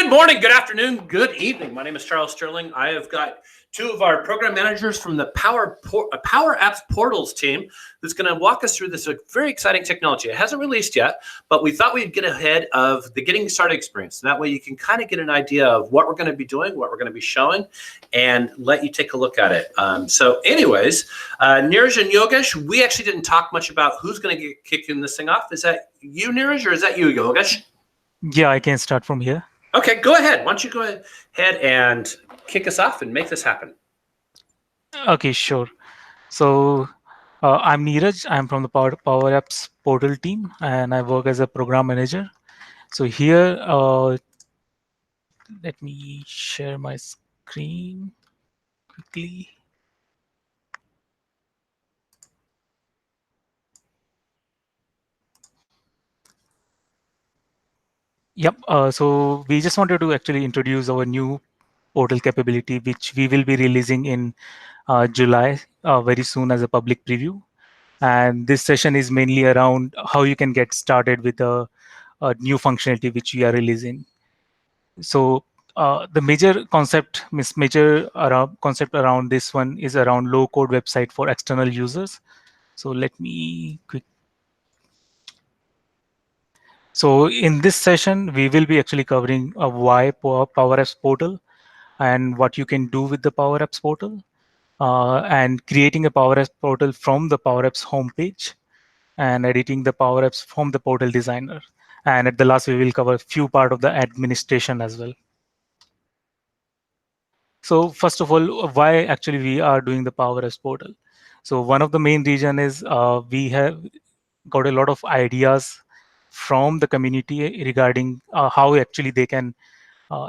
Good morning, good afternoon, good evening. My name is Charles Sterling. I have got two of our program managers from the PowerApps Portals team who's going to walk us through this very exciting technology. It hasn't released yet, but we thought we'd get ahead of the getting started experience. That way you can kind of get an idea of what we're going to be doing, what we're going to be showing, and let you take a look at it. So anyways, Neeraj and Yogesh, we actually didn't talk much about who's going to get kicking this thing off. Is that you, Neeraj, or is that you, Yogesh? Yeah, I can start from here. Okay, go ahead. Why don't you go ahead and kick us off and make this happen? Okay, sure. So I'm Neeraj. I'm from the PowerApps Portal team, and I work as a program manager. So here, let me share my screen quickly. Yep. So we just wanted to actually introduce our new portal capability, which we will be releasing in July very soon as a public preview. And this session is mainly around how you can get started with a new functionality which we are releasing. So the major concept around this one is around low-code website for external users. So let me quick. So in this session, we will be actually covering why PowerApps Portal and what you can do with the PowerApps Portal, and creating a PowerApps Portal from the PowerApps homepage, and editing the PowerApps from the portal designer. And at the last, we will cover a few part of the administration as well. So first of all, why actually we are doing the PowerApps Portal? So one of the main reason is we have got a lot of ideas from the community regarding how actually they can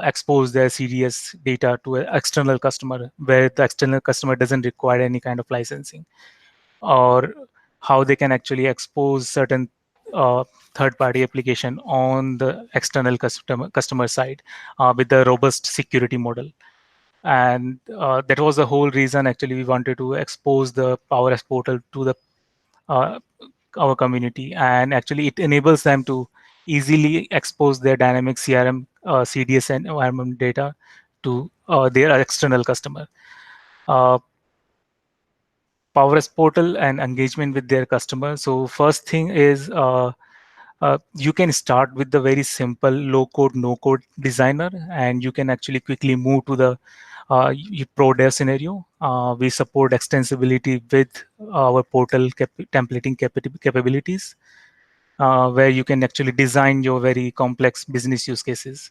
expose their CDS data to an external customer, where the external customer doesn't require any kind of licensing, or how they can actually expose certain third-party application on the external customer side with the robust security model. And that was the whole reason actually we wanted to expose the PowerApps Portal to the uh, our community, and actually it enables them to easily expose their dynamic CRM CDS and environment data to their external customer. Uh, PowerApps Portal and engagement with their customer. So first thing is you can start with the very simple low code, no code designer, and you can actually quickly move to the pro dev scenario. We support extensibility with our portal templating capabilities, where you can actually design your very complex business use cases.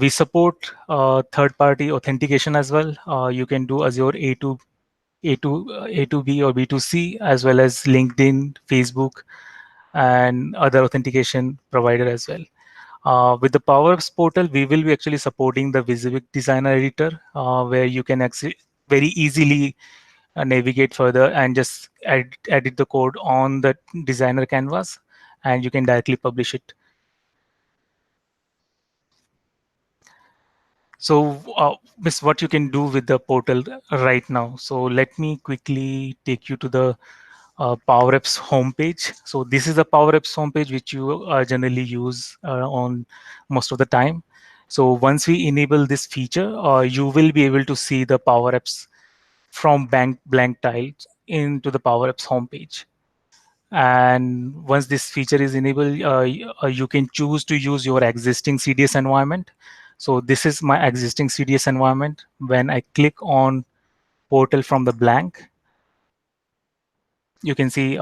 We support third-party authentication as well. You can do Azure A2B or B2C, as well as LinkedIn, Facebook, and other authentication provider as well. With the PowerApps Portal, we will be actually supporting the Visibic Designer Editor, where you can actually very easily navigate further and just edit the code on the designer canvas, and you can directly publish it. So this what you can do with the portal right now. So let me quickly take you to the PowerApps homepage. So this is the PowerApps homepage which you generally use on most of the time. So once we enable this feature, you will be able to see the PowerApps from blank tiles into the PowerApps homepage. And once this feature is enabled, you can choose to use your existing CDS environment. So this is my existing CDS environment. When I click on portal from the blank, you can see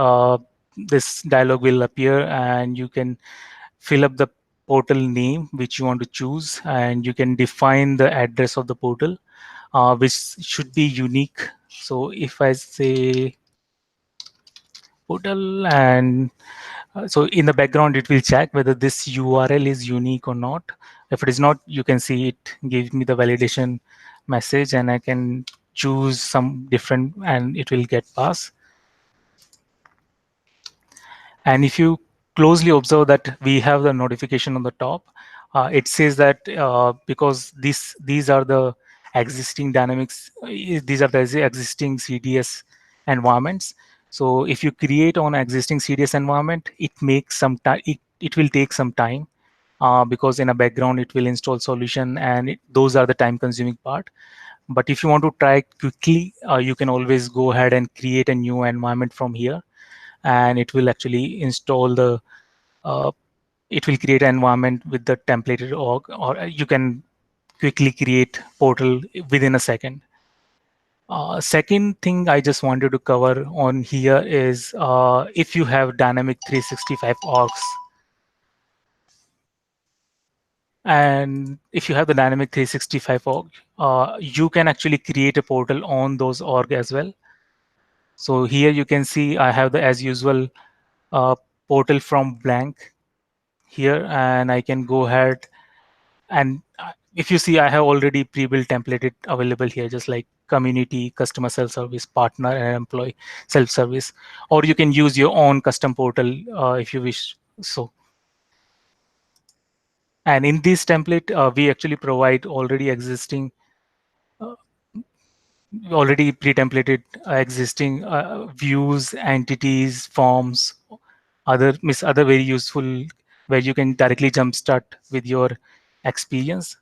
this dialog will appear, and you can fill up the portal name which you want to choose, and you can define the address of the portal, which should be unique. So if I say portal, and so in the background it will check whether this URL is unique or not. If it is not, you can see it gives me the validation message, and I can choose some different and it will get passed. And if you closely observe that we have the notification on the top, it says that because these are the existing dynamics, these are the existing CDS environments. So if you create on existing CDS environment, it makes some time. It will take some time because in a background it will install solution, and those are the time consuming part. But if you want to try quickly, you can always go ahead and create a new environment from here, and it will actually install the uh, it will create an environment with the templated org, or you can quickly create portal within a second. Second thing I just wanted to cover on here is if you have dynamic 365 orgs, and if you have the dynamic 365 org, you can actually create a portal on those org as well. So here you can see I have the as usual uh, portal from blank here, and I can go ahead and if you see, I have already pre-built templated available here, just like community, customer self-service, partner, and employee self-service. Or you can use your own custom portal if you wish so. And in this template, we actually provide uh, already pre-templated existing views, entities, forms, other very useful, where you can directly jumpstart with your experience.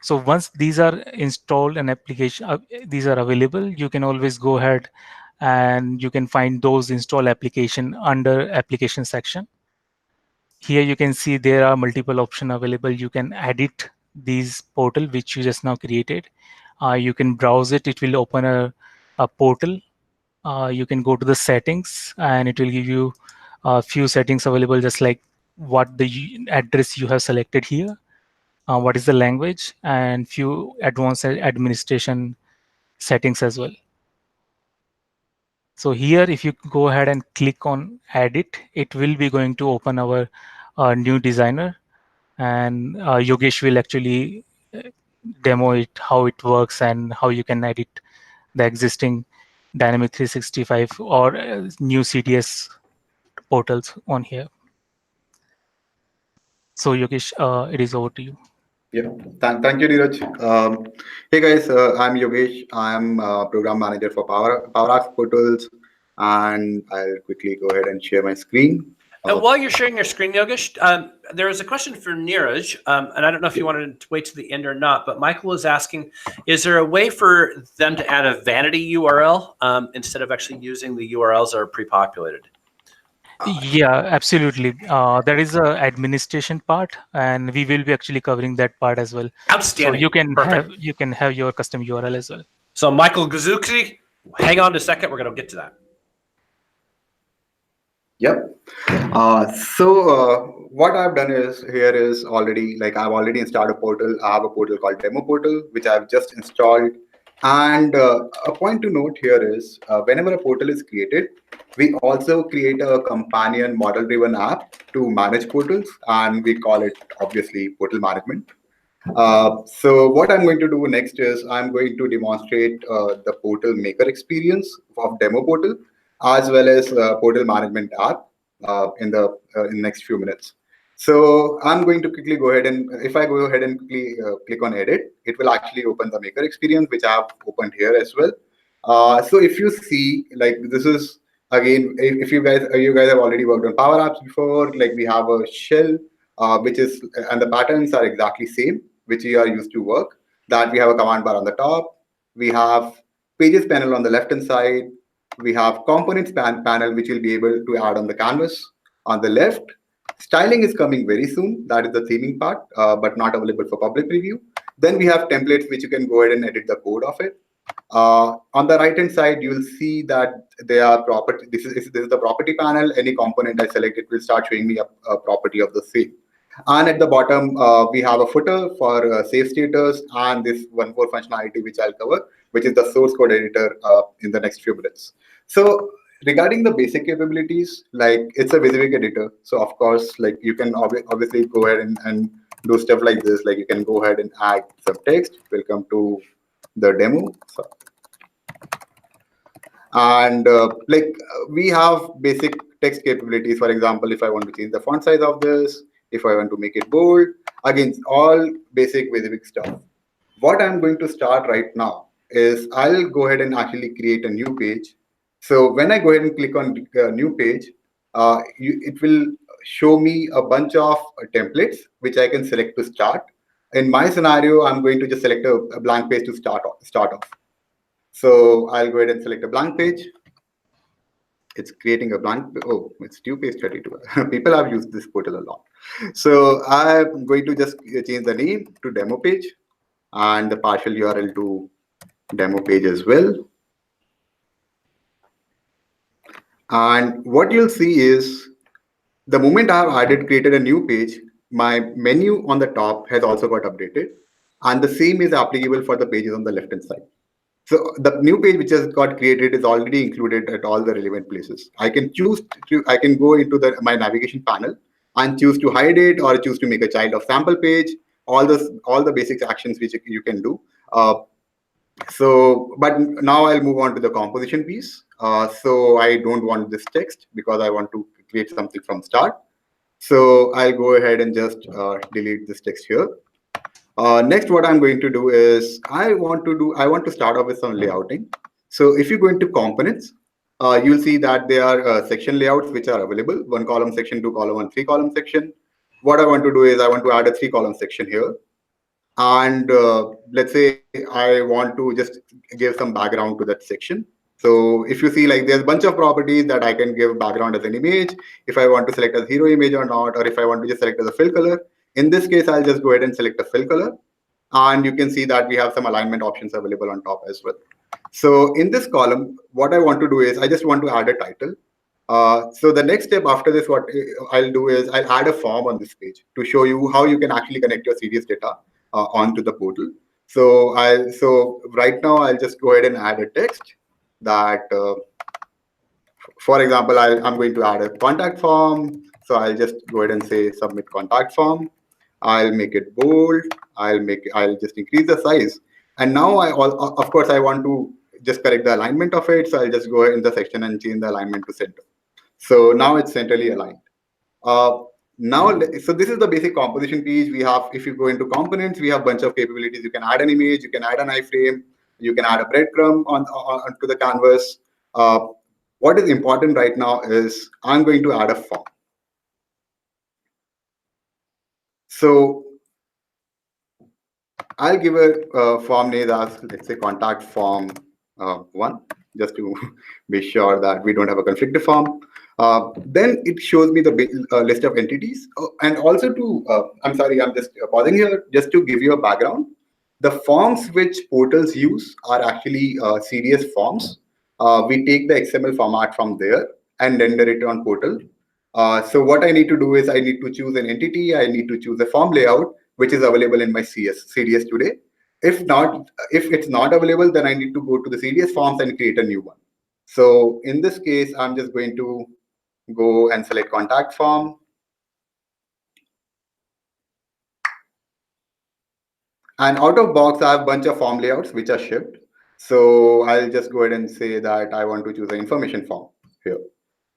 So once these are installed and these are available, you can always go ahead and you can find those install application under application section. Here you can see there are multiple options available. You can edit these portal which you just now created. You can browse it. It will open a portal. You can go to the settings and it will give you a few settings available, just like what the address you have selected here, what is the language, and few advanced administration settings as well. So here, if you go ahead and click on edit, it will be going to open our new designer, and Yogesh will actually uh, demo it, how it works and how you can edit the existing Dynamic 365 or new CDS portals on here. So Yogesh, it is over to you. Yeah, thank you, Neeraj. Hey guys, I'm Yogesh. I'm program manager for PowerApps Portals, and I'll quickly go ahead and share my screen. And while you're sharing your screen, Yogesh, there was a question for Neeraj, and I don't know if you wanted to wait to the end or not, but Michael was asking, is there a way for them to add a vanity URL instead of actually using the URLs that are pre-populated? Yeah, absolutely. There is a administration part, and we will be actually covering that part as well. Outstanding. So you can Perfect. have your custom URL as well. So Michael Gazuki, hang on a second. We're going to get to that. Yep. What I've done is here is already like I've already installed a portal. I have a portal called Demo Portal, which I've just installed. And a point to note here is whenever a portal is created, we also create a companion model-driven app to manage portals, and we call it obviously portal management. So what I'm going to do next is I'm going to demonstrate the portal maker experience of Demo Portal as well as portal management app in the next few minutes. So I'm going to quickly go ahead and if I go ahead and quickly click on edit, it will actually open the maker experience, which I have opened here as well. So if you see, like this is again, if you guys have already worked on Power Apps before, like we have a shell, which is and the patterns are exactly same, which we are used to work. That we have a command bar on the top, we have pages panel on the left hand side, we have components panel, which will be able to add on the canvas on the left. Styling is coming very soon. That is the theming part, but not available for public preview. Then we have templates, which you can go ahead and edit the code of it. On the right hand side, you will see that they are property. This is the property panel. Any component I select, it will start showing me a property of the same. And at the bottom, we have a footer for save status and this one more functionality, which I'll cover, which is the source code editor in the next few minutes. So regarding the basic capabilities, like it's a WYSIWYG editor. So of course, like you can obviously go ahead and do stuff like this. Like you can go ahead and add some text. Welcome to the demo. So, and we have basic text capabilities. For example, if I want to change the font size of this, if I want to make it bold, again, all basic WYSIWYG stuff. What I'm going to start right now is I'll go ahead and actually create a new page. So when I go ahead and click on new page, it will show me a bunch of templates which I can select to start. In my scenario, I'm going to just select a blank page to start off. So I'll go ahead and select a blank page. It's creating a blank. Oh, it's due page 32. People have used this portal a lot. So I'm going to just change the name to demo page and the partial URL to demo page as well. And what you'll see is the moment I have created a new page, my menu on the top has also got updated. And the same is applicable for the pages on the left-hand side. So the new page which has got created is already included at all the relevant places. I can I can go into my navigation panel and choose to hide it or choose to make a child of sample page, all the basic actions which you can do. But now I'll move on to the composition piece. So I don't want this text because I want to create something from start. So I'll go ahead and just delete this text here. Next, what I'm going to do is I want to start off with some layouting. So if you go into components, you'll see that there are section layouts which are available: 1 column section, 2 column, and 3 column section. What I want to do is I want to add a 3 column section here. And let's say I want to just give some background to that section. So if you see, like, there's a bunch of properties that I can give background as an image, if I want to select as hero image or not, or if I want to just select as a fill color. In this case, I'll just go ahead and select a fill color. And you can see that we have some alignment options available on top as well. So in this column, what I want to do is I just want to add a title. So the next step after this, what I'll do is I'll add a form on this page to show you how you can actually connect your CDS data onto the portal. So right now I'll just go ahead and add a text that, for example, I'm going to add a contact form. So I'll just go ahead and say submit contact form. I'll make it bold. I'll just increase the size. And now of course I want to just correct the alignment of it. So I'll just go in the section and change the alignment to center. So now it's centrally aligned. So this is the basic composition piece. We have, if you go into components, we have a bunch of capabilities. You can add an image, you can add an iframe, you can add a breadcrumb onto the canvas. What is important right now is I'm going to add a form. So I'll give a form name as, let's say, contact form 1, just to be sure that we don't have a conflicted form. Then it shows me the list of entities. And also I'm sorry, I'm just pausing here just to give you a background. The forms which portals use are actually CDS forms. We take the XML format from there and render it on portal. So what I need to do is I need to choose an entity. I need to choose a form layout, which is available in my CDS today. If it's not available, then I need to go to the CDS forms and create a new one. So in this case, I'm just going to go and select contact form. And out of box, I have a bunch of form layouts which are shipped. So I'll just go ahead and say that I want to choose an information form here.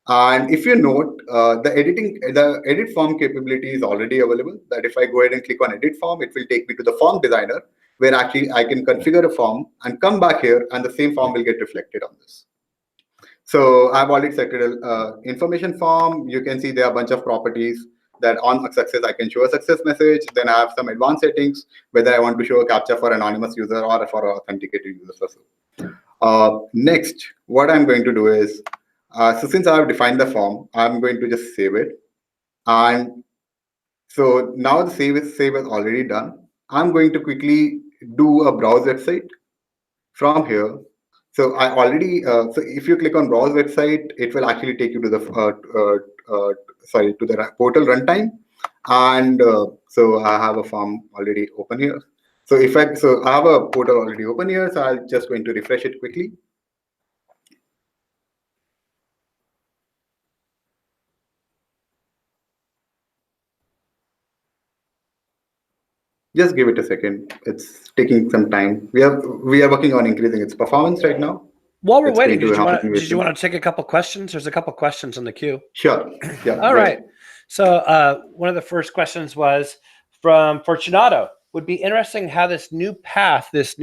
And if you note, the edit form capability is already available. That if I go ahead and click on edit form, it will take me to the form designer, where actually I can configure a form and come back here, and the same form will get reflected on this. So I've already selected an information form. You can see there are a bunch of properties that on a success, I can show a success message. Then I have some advanced settings, whether I want to show a captcha for anonymous user or for authenticated users. Next, what I'm going to do is, so since I have defined the form, I'm going to just save it. And so now the save is already done. I'm going to quickly do a browse website from here. So I already, so if you click on browse website, it will actually take you to the to the portal runtime. And so I have a form already open here. So I have a portal already open here. So I'm just going to refresh it quickly. Just give it a second. It's taking some time. We are working on increasing its performance right now. While we're waiting, did you want to take a couple questions? There's a couple questions in the queue. Sure. Yeah. All right. So one of the first questions was from Fortunato. Would be interesting how this new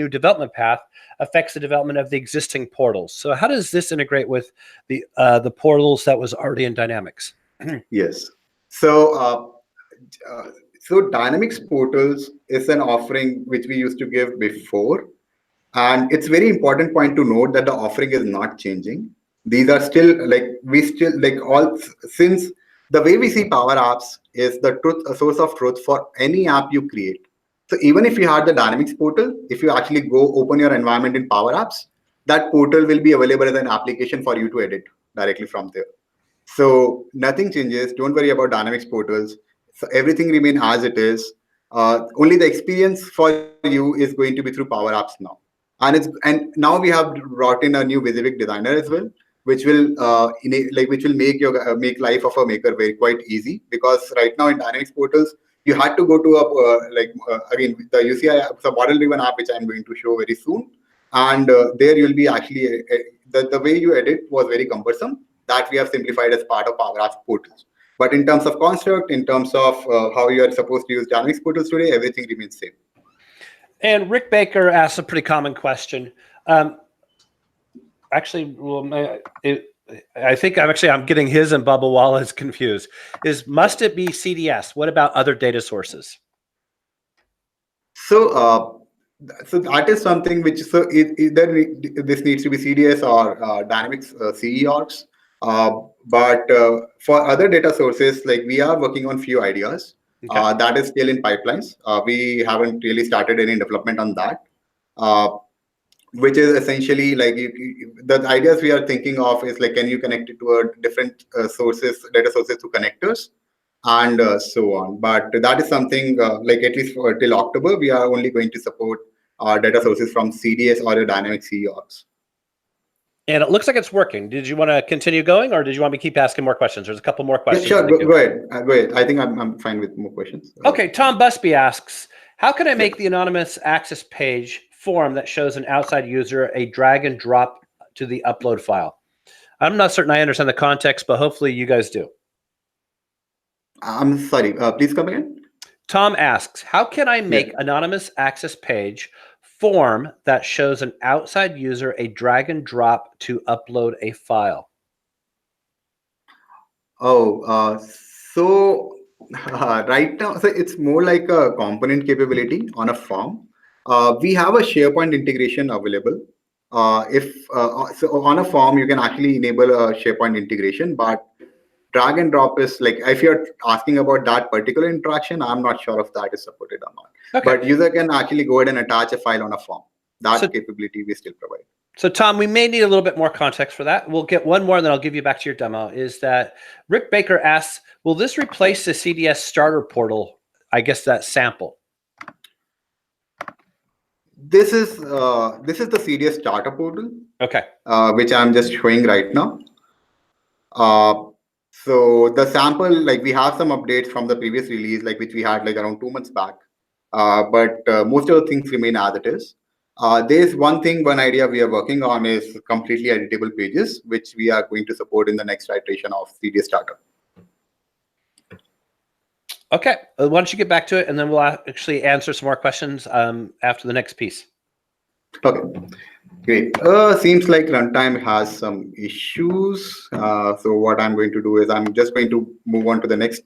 development path affects the development of the existing portals. So how does this integrate with the portals that was already in Dynamics? Yes. So, so Dynamics Portals is an offering which we used to give before, and it's very important point to note that the offering is not changing. These are still like we still like all since the way we see Power Apps is the truth, a source of truth for any app you create. So even if you had the Dynamics portal, if you actually go open your environment in Power Apps, that portal will be available as an application for you to edit directly from there. So nothing changes. Don't worry about Dynamics portals. So everything remain as it is. Only the experience for you is going to be through Power Apps now. And now we have brought in a new WYSIWYG designer as well, which will which will make your make life of a maker very quite easy, because right now in Dynamics portals you had to go to a again the UCI, the model driven app, which I'm going to show very soon, and there you'll be actually the way you edit was very cumbersome. That we have simplified as part of PowerApps portals. But in terms of construct, in terms of how you are supposed to use Dynamics portals today, everything remains same. And Rick Baker asked a pretty common question. Actually, well, I think I'm getting his and Bubba Wallace confused. Must it be CDS? What about other data sources? So, so that is something which either this needs to be CDS or Dynamics CE orgs. But for other data sources, like we are working on few ideas. Okay. That is still in pipelines. We haven't really started any development on that, which is essentially like the ideas we are thinking of is like, can you connect it to a different sources, data sources to connectors, and so on. But that is something like at least till October, we are only going to support data sources from CDS or the Dynamics CE orgs. And it looks like it's working. Did you want to continue going, or did you want me to keep asking more questions? There's a couple more questions. Yeah, sure, go ahead. Go ahead. I think I'm fine with more questions. Okay, Tom Busby asks, how can I make the anonymous access page form that shows an outside user a drag and drop to the upload file? I'm not certain I understand the context, but hopefully you guys do. I'm sorry, please come again. Tom asks, how can I make anonymous access page form that shows an outside user a drag and drop to upload a file? Oh, so right now, so it's more like a component capability on a form. We have a SharePoint integration available. So on a form, you can actually enable a SharePoint integration, but drag and drop is like, if you're asking about that particular interaction, I'm not sure if that is supported or not. Okay. But user can actually go ahead and attach a file on a form. That capability we still provide. So Tom, we may need a little bit more context for that. We'll get one more and then I'll give you back to your demo. Is that Rick Baker asks, will this replace the CDS starter portal? I guess that sample. This is the CDS starter portal. Okay. Which I'm just showing right now. So the sample, like we have some updates from the previous release, like which we had like around 2 months back. But most of the things remain as it is. There's one idea we are working on is completely editable pages, which we are going to support in the next iteration of CDS Starter. Okay, why don't you get back to it, and then we'll actually answer some more questions after the next piece. Okay, great. Seems like Runtime has some issues. So what I'm going to do is I'm just going to move on to the next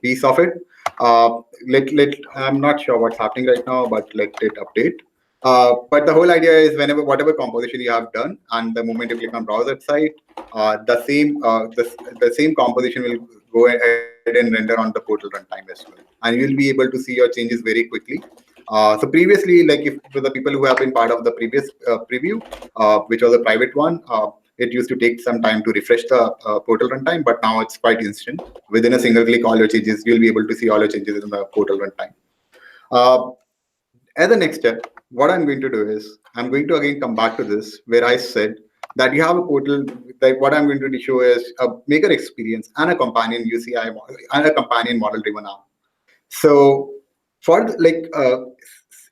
piece of it. I'm not sure what's happening right now, but let it update. But the whole idea is whatever composition you have done, and the moment you click on browser site, the same composition will go ahead and render on the portal runtime as well, and you'll be able to see your changes very quickly. So previously, like if for the people who have been part of the previous preview, which was a private one, it used to take some time to refresh the portal runtime, but now it's quite instant. Within a single click, all your changes, you'll be able to see all your changes in the portal runtime. As a next step, what I'm going to do is I'm going to again come back to this where I said that you have a portal. Like what I'm going to show is a maker experience and a companion UCI model and a companion model-driven app. So for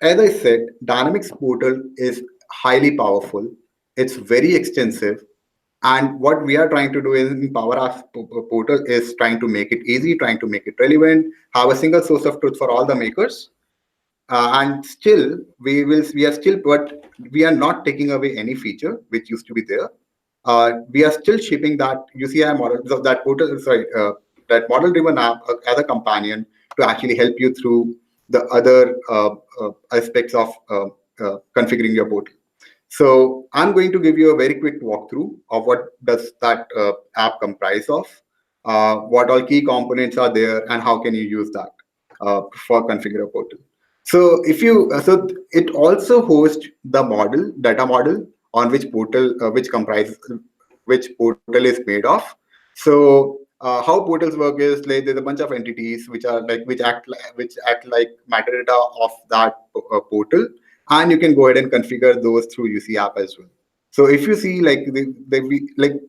as I said, Dynamics Portal is highly powerful. It's very extensive. And what we are trying to do in PowerApps Portal is trying to make it easy, trying to make it relevant, have a single source of truth for all the makers. And still, but we are not taking away any feature which used to be there. We are still shipping that UCI model, so that portal, model-driven app as a companion to actually help you through the other aspects of configuring your portal. So I'm going to give you a very quick walkthrough of what does that app comprise of, what all key components are there, and how can you use that for configure a portal. So so it also hosts the data model on which portal, which portal is made of. So how portals work is like there's a bunch of entities which are like which act like metadata of that portal, and you can go ahead and configure those through UC app as well. So if you see like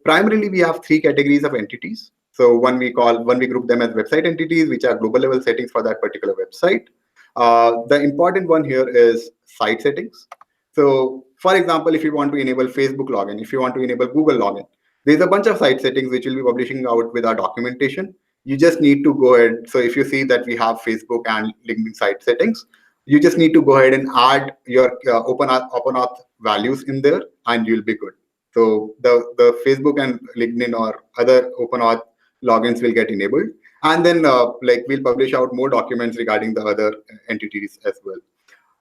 primarily we have three categories of entities. So one we group them as website entities, which are global level settings for that particular website. The important one here is site settings. So for example, if you want to enable Facebook login, if you want to enable Google login, there's a bunch of site settings which we'll be publishing out with our documentation. You just need to go ahead. So if you see that we have Facebook and LinkedIn site settings, you just need to go ahead and add your OpenAuth values in there, and you'll be good. So the Facebook and LinkedIn or other OpenAuth logins will get enabled, and then we'll publish out more documents regarding the other entities as well.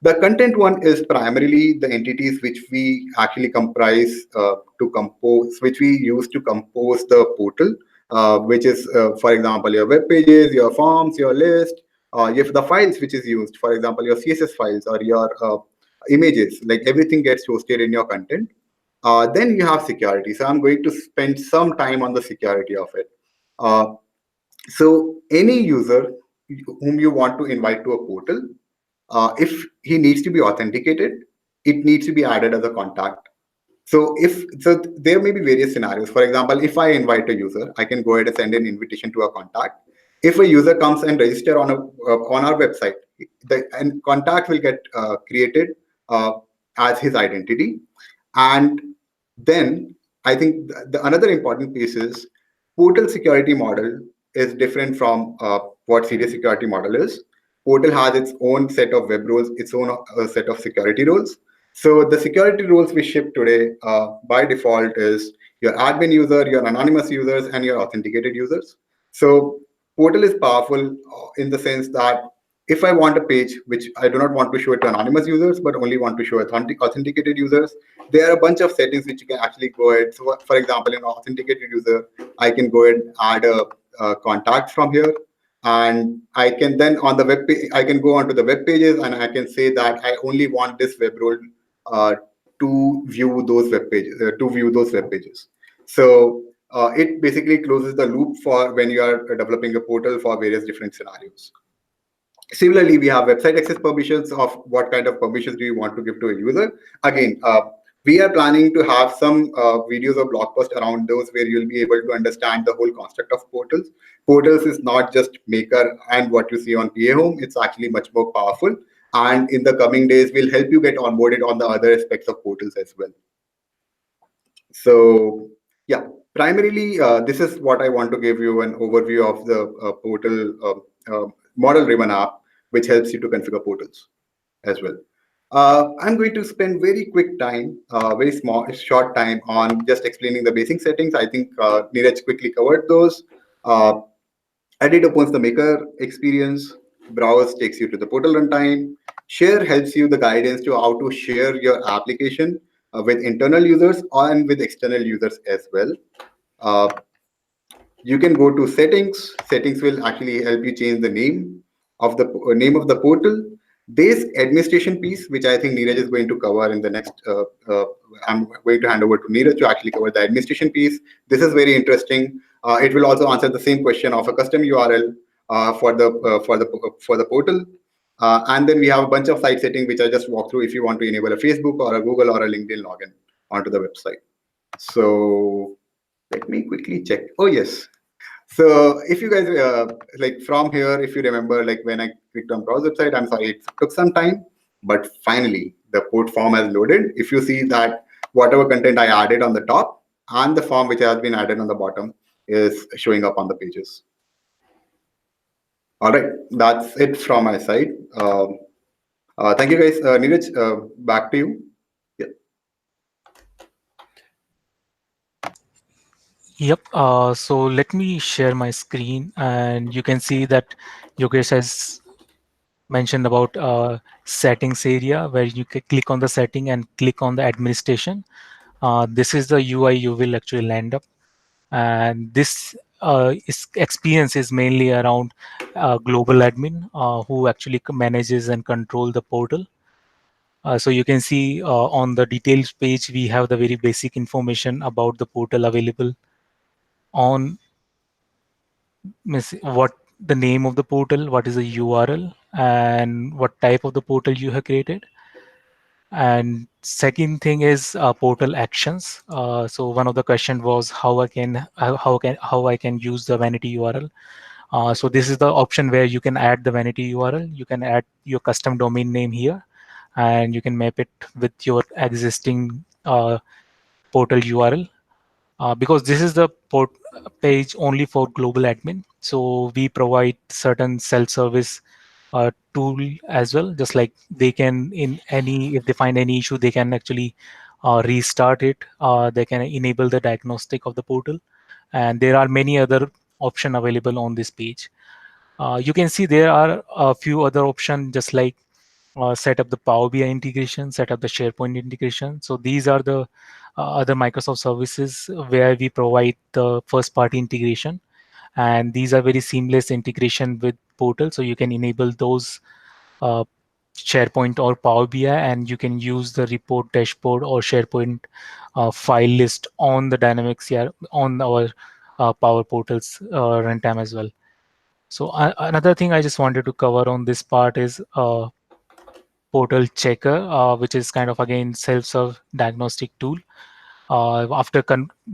The content one is primarily the entities which we actually comprise which we use to compose the portal, which is, for example, your web pages, your forms, your list, if the files which is used, for example, your CSS files or your images, like everything gets hosted in your content. Then you have security. So I'm going to spend some time on the security of it. So any user whom you want to invite to a portal, if he needs to be authenticated, it needs to be added as a contact. So there may be various scenarios. For example, if I invite a user, I can go ahead and send an invitation to a contact. If a user comes and register on our website, the contact will get created as his identity. And then I think another important piece is portal security model is different from what serious security model is. Portal has its own set of web roles, its own set of security roles. So the security rules we ship today by default is your admin user, your anonymous users, and your authenticated users. So Portal is powerful in the sense that if I want a page which I do not want to show it to anonymous users, but only want to show authenticated users, there are a bunch of settings which you can actually go ahead. So for example, an authenticated user, I can go ahead and add a contact from here. And I can then on the web page, I can go onto the web pages and I can say that I only want this web role to view those web pages. So it basically closes the loop for when you are developing a portal for various different scenarios. Similarly, we have website access permissions of what kind of permissions do you want to give to a user. Again, we are planning to have some videos or blog posts around those where you'll be able to understand the whole concept of portals. Portals is not just maker and what you see on PA Home. It's actually much more powerful. And in the coming days, we'll help you get onboarded on the other aspects of portals as well. So yeah, primarily, this is what I want to give you an overview of the portal model-driven app, which helps you to configure portals as well. I'm going to spend very quick time, short time on just explaining the basic settings. I think Neeraj quickly covered those. Edit opens the maker experience. Browse takes you to the portal runtime. Share helps you the guidance to how to share your application with internal users and with external users as well. You can go to settings. Settings will actually help you change the name of the portal. This administration piece, which I think Neeraj is going to cover in the next, I'm going to hand over to Neeraj to actually cover the administration piece. This is very interesting. It will also answer the same question of a custom URL for the portal. And then we have a bunch of site settings which I just walk through if you want to enable a Facebook or a Google or a LinkedIn login onto the website. So let me quickly check. Oh yes. So if you guys like from here, if you remember, like when I clicked on browse website, I'm sorry, it took some time, but finally the port form has loaded. If you see that whatever content I added on the top and the form which has been added on the bottom is showing up on the pages. All right, that's it from my side. Thank you guys. Neeraj, back to you. Yep. So let me share my screen, and you can see that Yogesh has mentioned about settings area where you can click on the setting and click on the administration. This is the UI you will actually land up, and this experience is mainly around global admin who actually manages and control the portal. So you can see on the details page we have the very basic information about the portal available on what the name of the portal, what is the URL, and what type of the portal you have created. And second thing is portal actions. So one of the question was how I can use the vanity URL. So this is the option where you can add the vanity URL. You can add your custom domain name here, and you can map it with your existing portal URL. Because this is the port page only for global admin. So we provide certain self-service tool as well, just like they can in any, if they find any issue, they can actually restart it. They can enable the diagnostic of the portal, and there are many other option available on this page. You can see there are a few other options, just like set up the Power BI integration, set up the SharePoint integration. So these are the other Microsoft services where we provide the first party integration, and these are very seamless integration with portal. So you can enable those uh, SharePoint or Power BI, and you can use the report dashboard or SharePoint file list on the Dynamics here on our Power Portals runtime as well. So another thing I just wanted to cover on this part is portal checker, which is kind of again self-serve diagnostic tool. After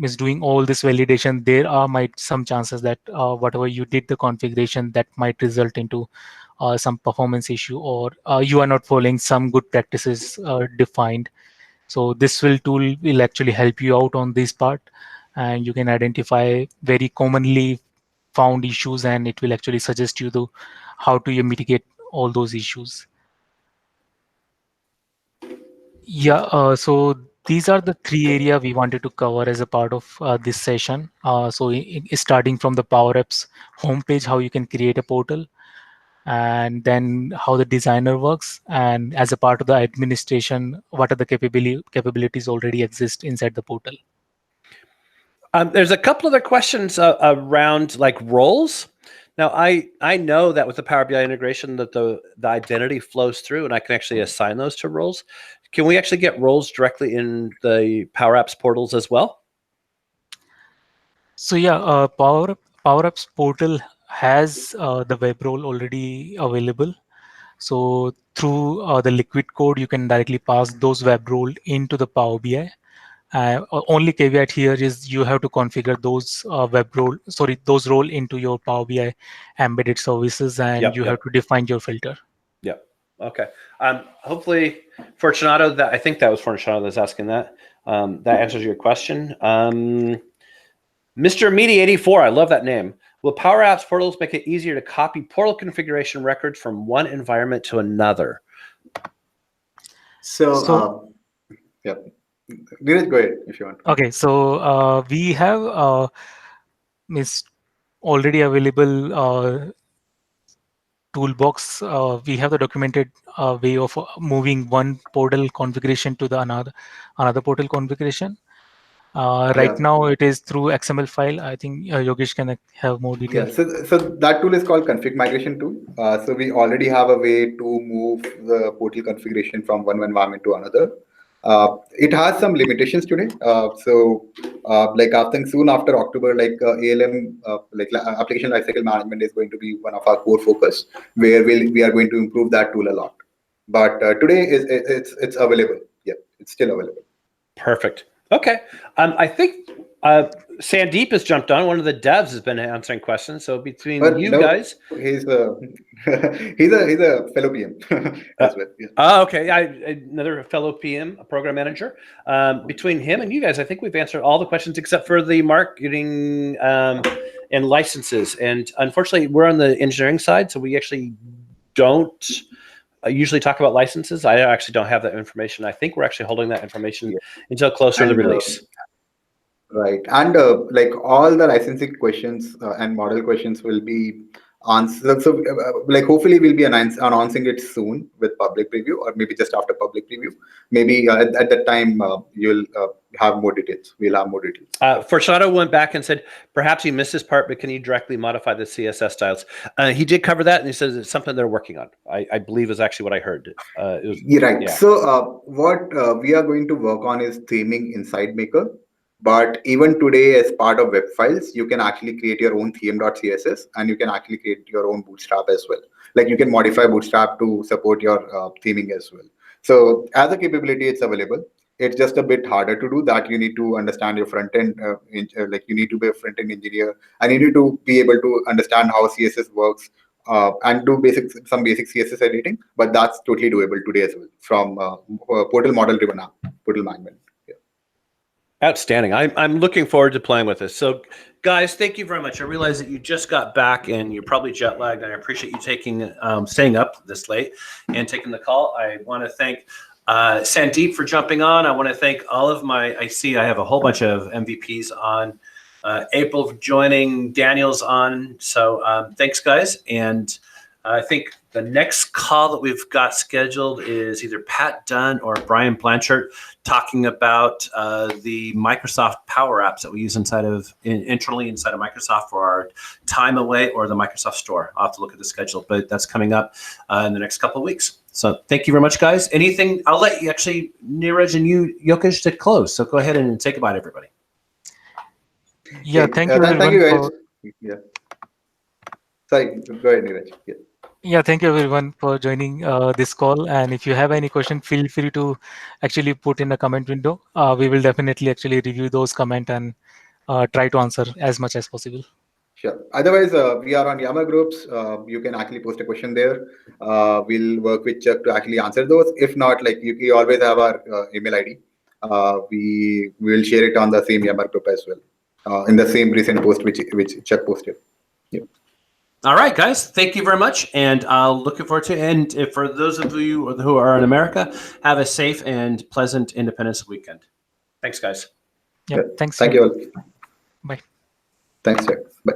is doing all this validation, there are might some chances that whatever you did the configuration that might result into some performance issue, or you are not following some good practices defined. So this tool will actually help you out on this part, and you can identify very commonly found issues, and it will actually suggest you the how to you mitigate all those issues. Yeah, so these are the three area we wanted to cover as a part of this session. So starting from the Power Apps homepage, how you can create a portal, and then how the designer works, and as a part of the administration, what are the capabilities already exist inside the portal. There's a couple other questions around like roles. Now, I know that with the Power BI integration that the identity flows through, and I can actually assign those to roles. Can we actually get roles directly in the PowerApps portals as well? So yeah, PowerApps portal has the web role already available. So through the liquid code, you can directly pass those web role into the Power BI. Only caveat here is you have to configure those those role into your Power BI embedded services, and you have to define your filter. Yeah. Okay. Hopefully, Fortunato, I think that was Fortunato that's asking that. That answers your question. Mr. Meaty 84, I love that name. Will PowerApps Portals make it easier to copy portal configuration records from one environment to another? So yeah, Neeraj, go ahead if you want. Okay, so we have already available toolbox. We have the documented way of moving one portal configuration to the another portal configuration. Right now, it is through XML file. I think Yogesh can have more details. Yeah, so that tool is called config migration tool. So we already have a way to move the portal configuration from one environment to another. It has some limitations today. Like I think soon after October, like ALM, application lifecycle management is going to be one of our core focus, where we are going to improve that tool a lot. But today it's available. Yeah, it's still available. Perfect. Okay. I think Sandeep has jumped on. One of the devs has been answering questions. So between guys, he's a he's a fellow PM as well. Yeah. Oh, okay. Another fellow PM, a program manager. Between him and you guys, I think we've answered all the questions except for the marketing and licenses. And unfortunately, we're on the engineering side, so we actually don't usually talk about licenses. I actually don't have that information. I think we're actually holding that information until closer to the release. Right. And like all the licensing questions and model questions will be answered. So, like, hopefully, we'll be announcing it soon with public preview, or maybe just after public preview. Maybe at that time, you'll have more details. We'll have more details. Forshado went back and said, perhaps he missed this part, but can you directly modify the CSS styles? He did cover that, and he says it's something they're working on. I believe is actually what I heard. You're right. Yeah. So, what we are going to work on is theming inside Maker. But even today, as part of web files, you can actually create your own theme.css, and you can actually create your own Bootstrap as well. Like, you can modify Bootstrap to support your theming as well. So as a capability, it's available. It's just a bit harder to do that. You need to understand your front end, like you need to be a front end engineer, and you need to be able to understand how CSS works and do some basic CSS editing. But that's totally doable today as well from portal model driven app, portal management. Outstanding. I'm looking forward to playing with this. So, guys, thank you very much. I realize that you just got back and you're probably jet lagged, and I appreciate you staying up this late and taking the call. I want to thank Sandeep for jumping on. I want to thank all of I have a whole bunch of MVPs on. April joining, Daniel's on. So thanks, guys. And I think the next call that we've got scheduled is either Pat Dunn or Brian Blanchard talking about the Microsoft Power Apps that we use internally inside of Microsoft for our time away or the Microsoft Store. I'll have to look at the schedule, but that's coming up in the next couple of weeks. So thank you very much, guys. Anything? I'll let you actually, Neeraj and you, Yokesh, to close. So go ahead and say goodbye to everybody. Yeah, thank you. Thank you, guys. Yeah. Sorry, go ahead, Neeraj. Yeah. Yeah, thank you everyone for joining this call. And if you have any question, feel free to actually put in a comment window. We will definitely actually review those comments and try to answer as much as possible. Sure. Otherwise, we are on Yammer groups. You can actually post a question there. We'll work with Chuck to actually answer those. If not, like you always have our email ID. We will share it on the same Yammer group as well, in the same recent post which Chuck posted. Yeah. All right, guys. Thank you very much, and looking forward to it. And if for those of you who are in America, have a safe and pleasant Independence weekend. Thanks, guys. Yeah, thanks. Thank you all. Bye. Thanks, Chuck. Bye.